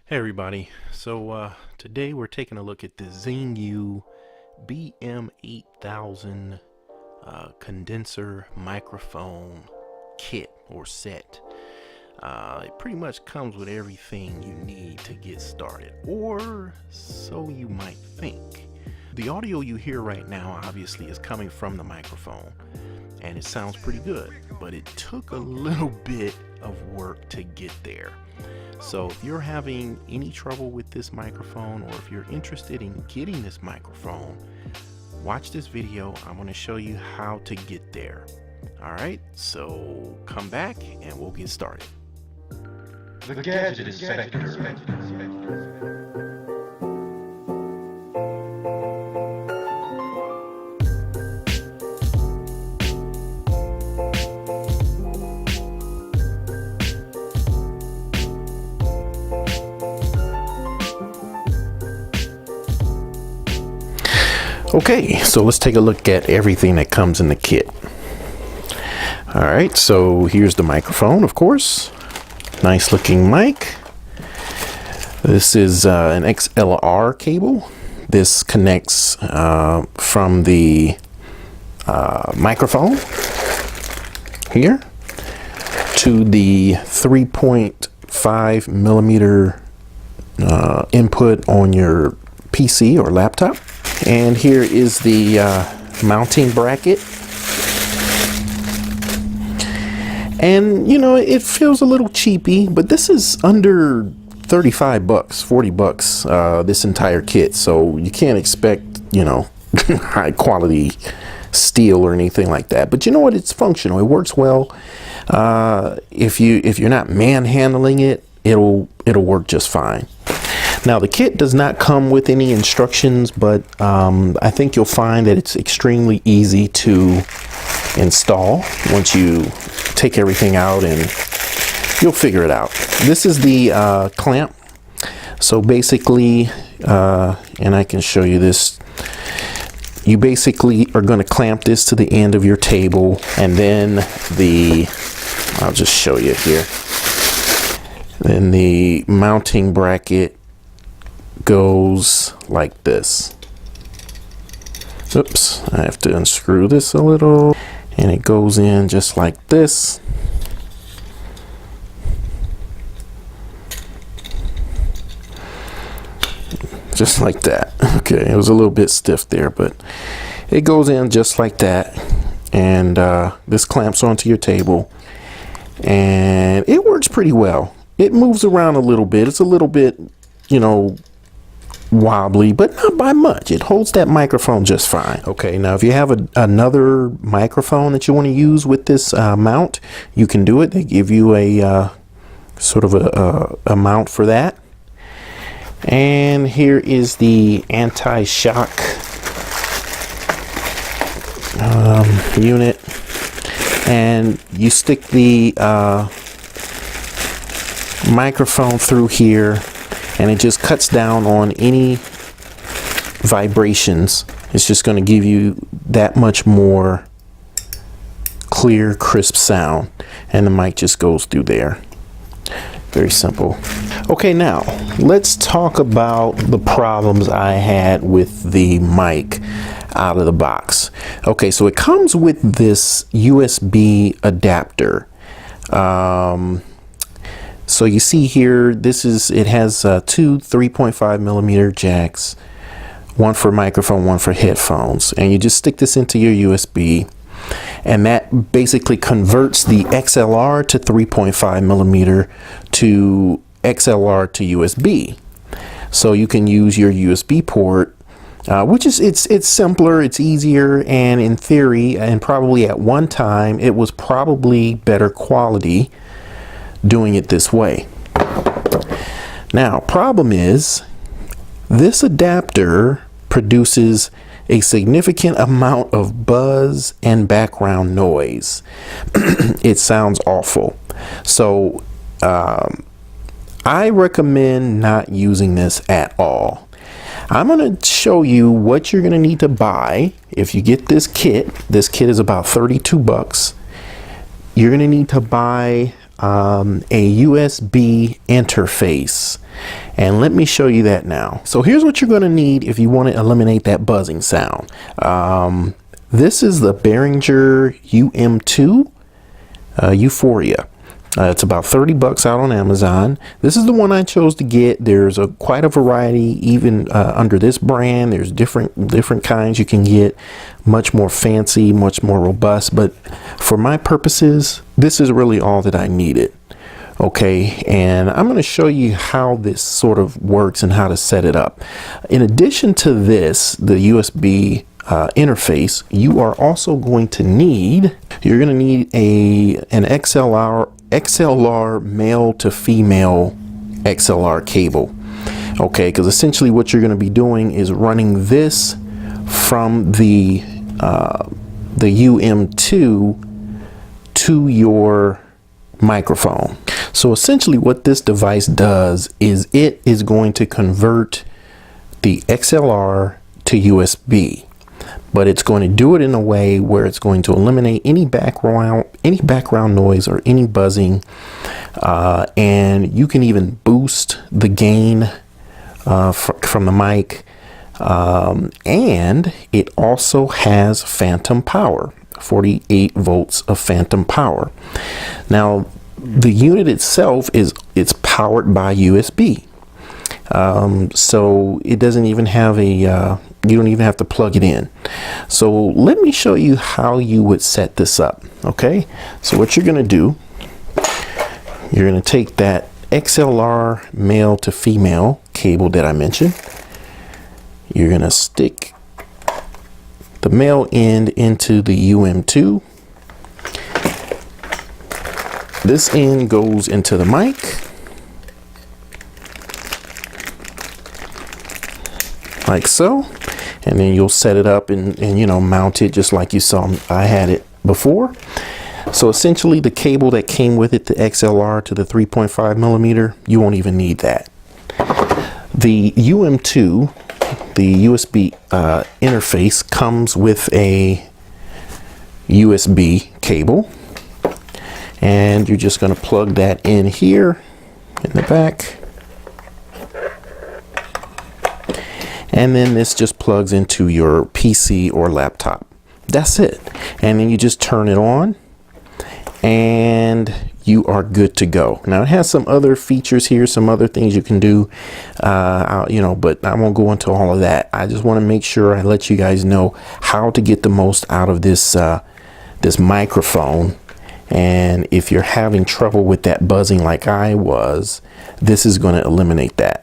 Hey everybody, so today we're taking a look at the ZINGYOU BM-8000 condenser microphone kit or set. It pretty much comes with everything you need to get started, or so you might think. The audio you hear right now obviously is coming from the microphone, and it sounds pretty good, but it took a little bit of work to get there. So if you're having any trouble with this microphone, or if you're interested in getting this microphone, watch this video. I'm going to show you how to get there. Alright, so come back and we'll get started. The Gadget Sector. Okay, so let's take a look at everything that comes in the kit. Alright, so here's the microphone, of course. Nice looking mic. This is an XLR cable. This connects from the microphone here to the 3.5 millimeter input on your PC or laptop. And here is the mounting bracket. And you know, it feels a little cheapy, but this is under 35 bucks, 40 bucks, this entire kit. So you can't expect, you know, high quality steel or anything like that. But you know what? It's functional. It works well. If you're not manhandling it, it'll work just fine. Now the kit does not come with any instructions, but I think you'll find that it's extremely easy to install once you take everything out, and you'll figure it out. This is the clamp. So basically, and I can show you this, you basically are going to clamp this to the end of your table, and then I'll just show you here. Then the mounting bracket goes like this. Oops, I have to unscrew this a little, and it goes in just like this. Just like that. Okay, it was a little bit stiff there, but it goes in just like that, and this clamps onto your table, and it works pretty well. It moves around a little bit. It's a little bit, you know, wobbly, but not by much. It holds that microphone just fine. Okay, now if you have another microphone that you want to use with this mount, you can do it. They give you a sort of a mount for that. And here is the anti-shock unit, and you stick the microphone through here, and it just cuts down on any vibrations. It's just going to give you that much more clear, crisp sound, and the mic just goes through there. Very simple. Okay, now let's talk about the problems I had with the mic out of the box. Okay, so it comes with this USB adapter. So you see here, it has two 3.5 millimeter jacks, one for microphone, one for headphones, and you just stick this into your USB, and that basically converts the XLR to 3.5 millimeter to XLR to USB. So you can use your USB port, which is it's simpler, it's easier, and in theory, and probably at one time, it was probably better quality doing it this way. Now, problem is, this adapter produces a significant amount of buzz and background noise. It sounds awful. So I recommend not using this at all. I'm going to show you what you're going to need to buy if you get this kit. This kit is about 32 bucks. You're going to need to buy a USB interface. And let me show you that now. So here's what you're going to need if you want to eliminate that buzzing sound. This is the Behringer UM2 U-Phoria. It's about 30 bucks out on Amazon. This is the one I chose to get. There's quite a variety, even under this brand. There's different kinds you can get, much more fancy, much more robust. But for my purposes, this is really all that I needed. Okay, and I'm going to show you how this sort of works and how to set it up. In addition to this, the USB interface, you are also going to need, an XLR male to female XLR cable. Okay, because essentially what you're going to be doing is running this from the UM2 to your microphone. So essentially what this device does is it is going to convert the XLR to USB, but it's going to do it in a way where it's going to eliminate any background noise or any buzzing, and you can even boost the gain from the mic, and it also has phantom power, 48 volts of phantom power. Now the unit itself it's powered by USB, so it doesn't even have you don't even have to plug it in. So let me show you how you would set this up. Okay, so what you're going to do, you're going to take that XLR male to female cable that I mentioned. You're going to stick the male end into the UM2. This end goes into the mic. Like so. And then you'll set it up and mount it just like you saw I had it before. So essentially the cable that came with it, the XLR to the 3.5 millimeter, you won't even need that. The UM2, the USB interface, comes with a USB cable, and you're just going to plug that in here in the back. And then this just plugs into your PC or laptop. That's it. And then you just turn it on and you are good to go. Now it has some other features here, some other things you can do, but I won't go into all of that. I just want to make sure I let you guys know how to get the most out of this this microphone. And if you're having trouble with that buzzing like I was, this is going to eliminate that.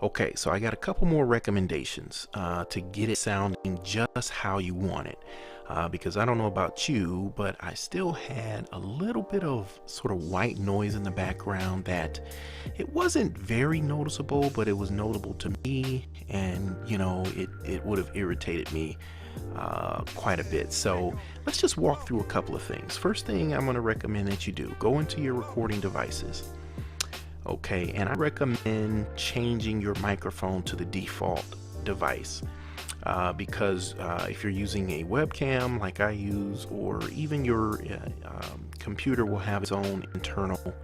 Okay, so I got a couple more recommendations to get it sounding just how you want it, because I don't know about you, but I still had a little bit of sort of white noise in the background that it wasn't very noticeable, but it was notable to me, and it would have irritated me quite a bit. So let's just walk through a couple of things. First thing I'm going to recommend that you do, go into your recording devices. Okay, and I recommend changing your microphone to the default device, because if you're using a webcam like I use, or even your computer will have its own internal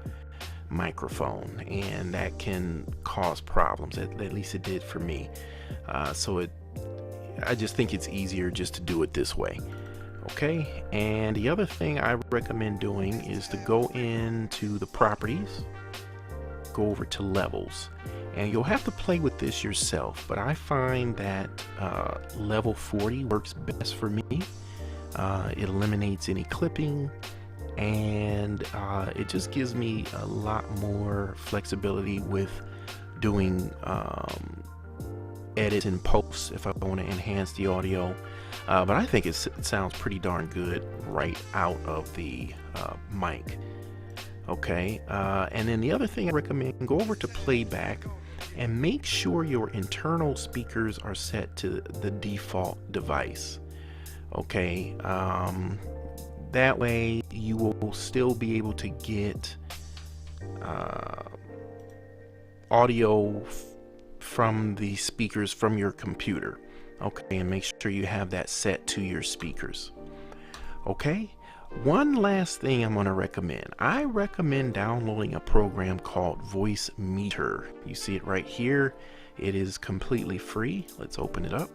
microphone, and that can cause problems. At least it did for me. I just think it's easier just to do it this way. Okay, and the other thing I recommend doing is to go into the properties, go over to levels, and you'll have to play with this yourself, but I find that level 40 works best for me. It eliminates any clipping, and it just gives me a lot more flexibility with doing edits and posts if I want to enhance the audio, but I think it sounds pretty darn good right out of the mic. Okay, and then the other thing I recommend, go over to playback and make sure your internal speakers are set to the default device. Okay, that way you will still be able to get audio from the speakers from your computer. Okay, and make sure you have that set to your speakers. Okay, One last thing I'm going to recommend. I recommend downloading a program called Voice Meter. You see it right here. It is completely free. Let's open it up.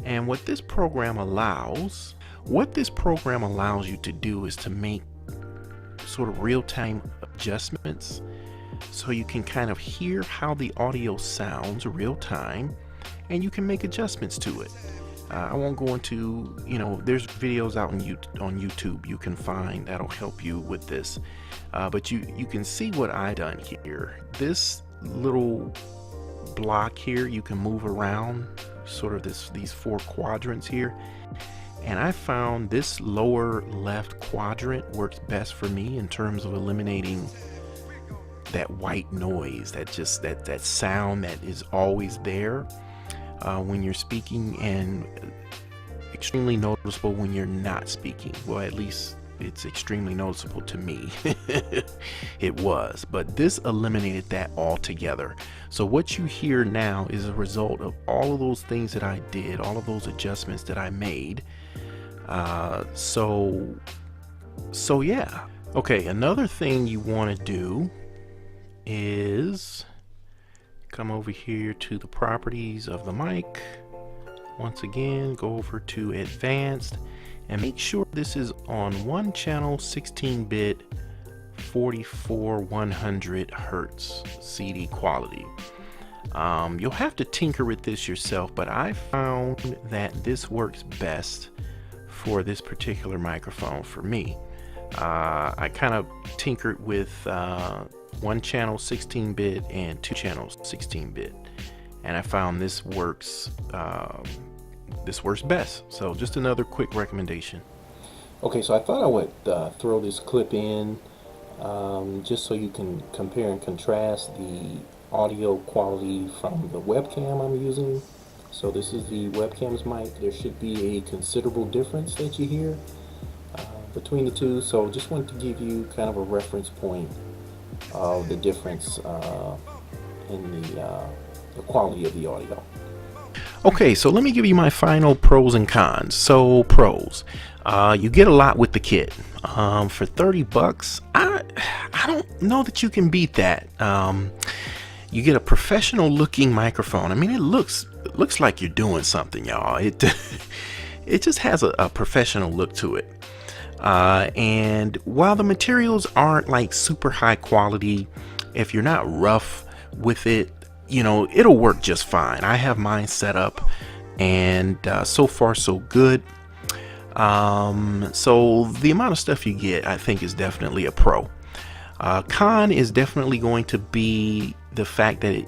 And what this program allows you to do is to make sort of real-time adjustments, so you can kind of hear how the audio sounds real time, and you can make adjustments to it. I won't go into, there's videos out on YouTube you can find that'll help you with this, but you can see what I done here. This little block here, you can move around sort of these 4 quadrants here, and I found this lower left quadrant works best for me in terms of eliminating that white noise, that sound that is always there when you're speaking, and extremely noticeable when you're not speaking. Well, at least it's extremely noticeable to me. It was, but this eliminated that altogether. So what you hear now is a result of all of those things that I did, all of those adjustments that I made. So yeah. Okay, another thing you want to do is come over here to the properties of the mic. Once again, go over to advanced and make sure this is on 1 channel 16-bit 44/100 Hertz CD quality. You'll have to tinker with this yourself, but I found that this works best for this particular microphone for me. I kind of tinkered with 1 channel 16-bit and 2 channels 16-bit, and I found this works best. So just another quick recommendation. Okay, so I thought I would throw this clip in just so you can compare and contrast the audio quality from the webcam I'm using. So this is the webcam's mic. There should be a considerable difference that you hear between the two. So just wanted to give you kind of a reference point of the difference in the quality of the audio. Okay, so let me give you my final pros and cons. So pros, you get a lot with the kit. For 30 bucks, I don't know that you can beat that. You get a professional looking microphone. I mean, it looks like you're doing something, y'all. It just has a professional look to it. And while the materials aren't like super high quality, if you're not rough with it, it'll work just fine. I have mine set up, and so far so good. So the amount of stuff you get, I think, is definitely a pro. Con is definitely going to be the fact that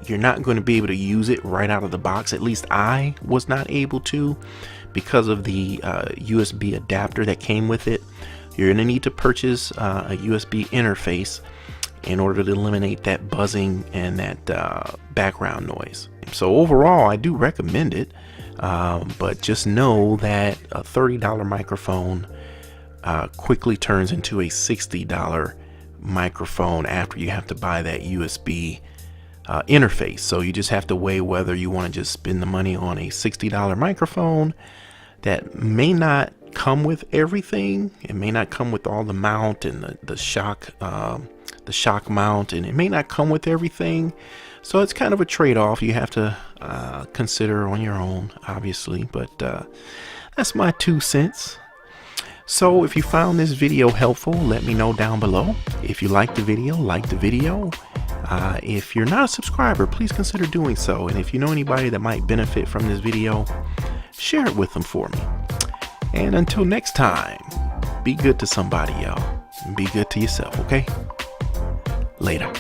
you're not going to be able to use it right out of the box. At least I was not able to, because of the USB adapter that came with it. You're going to need to purchase a USB interface in order to eliminate that buzzing and that background noise. So overall, I do recommend it, but just know that a $30 microphone quickly turns into a $60 microphone after you have to buy that USB interface. So you just have to weigh whether you want to just spend the money on a $60 microphone that may not come with everything. It may not come with all the mount and the shock mount, and it may not come with everything. So it's kind of a trade-off you have to consider on your own, obviously, but that's my 2 cents. So if you found this video helpful, let me know down below. If you liked the video, like the video. If you're not a subscriber, please consider doing so. And if you know anybody that might benefit from this video, share it with them for me. And until next time, be good to somebody, y'all. And be good to yourself, okay? Later.